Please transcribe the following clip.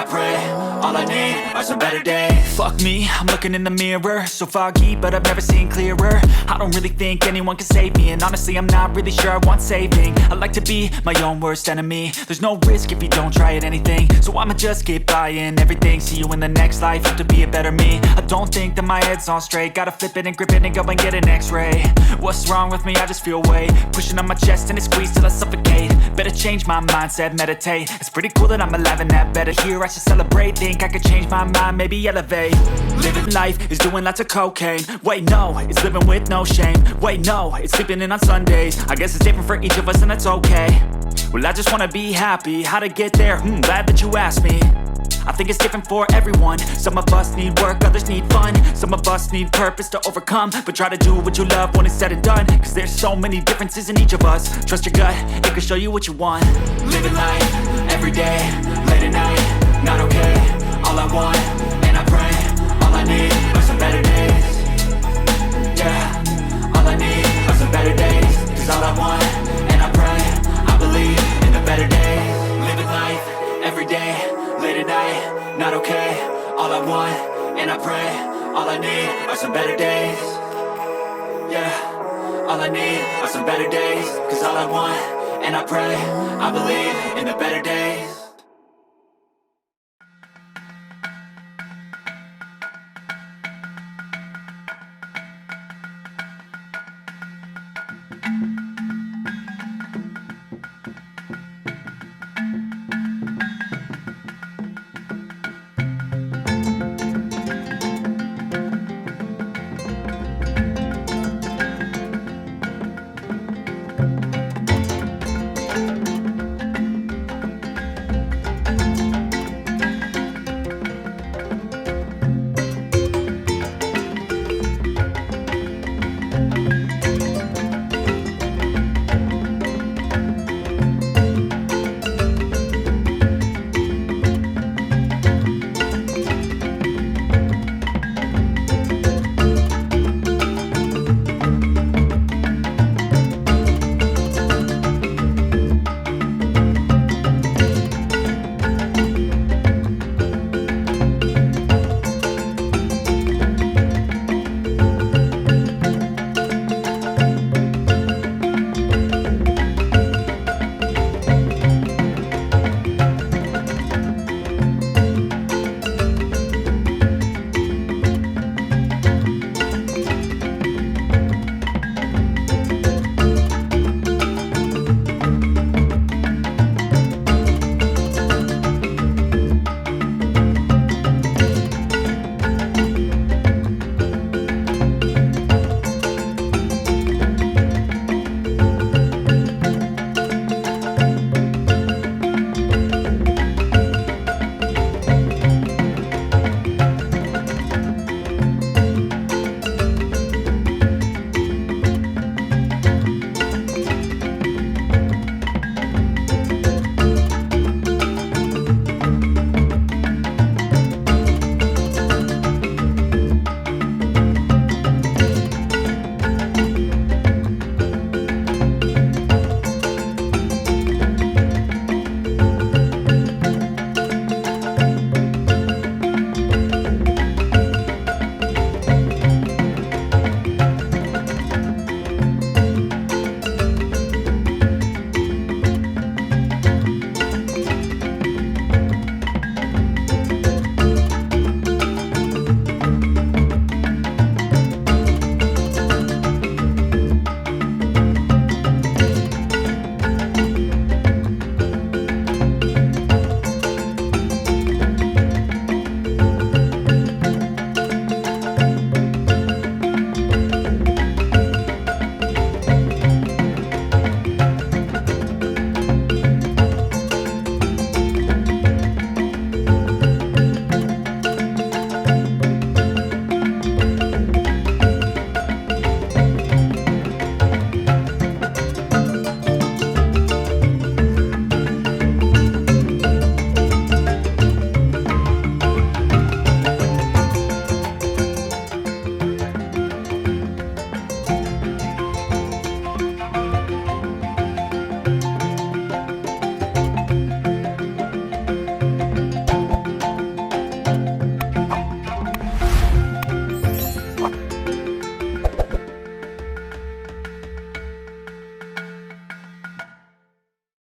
pray, all I need are some better days. Fuck me, I'm looking in the mirror, so foggy, but I've never seen clearer. I don't really think anyone can save me, and honestly I'm not really sure I want saving. I like to be my own worst enemy. There's no risk if you don't try at anything, so I'ma just keep buying everything. See you in the next life, have to be a better me. I don't think that my head's on straight, gotta flip it and grip it and go and get an x-ray. What's wrong with me? I just feel weight pushing on my chest and it squeezes till I suffocate. Better change my mindset, meditate. It's pretty cool that I'm alive and that better. Here I should celebrate, think I could change my mind, maybe elevate. Living life is doing lots of cocaine. Wait no, it's living with no shame. Wait no, it's sleeping in on Sundays. I guess it's different for each of us and that's okay. Well, I just wanna be happy. How to get there? Glad that you asked me. I think it's different for everyone. Some of us need work, others need fun. Some of us need purpose to overcome. But try to do what you love when it's said and done, cause there's so many differences in each of us. Trust your gut, it can show you what you want. Living life, every day, late at night, not okay. All I want, and I pray, all I need are some better days. Yeah, all I need are some better days. Cause all I want, and I pray, I believe in the better days. Living life, every day, late at night, not okay. All I want, and I pray, all I need are some better days. Yeah, all I need are some better days. Cause all I want, and I pray, I believe in the better days.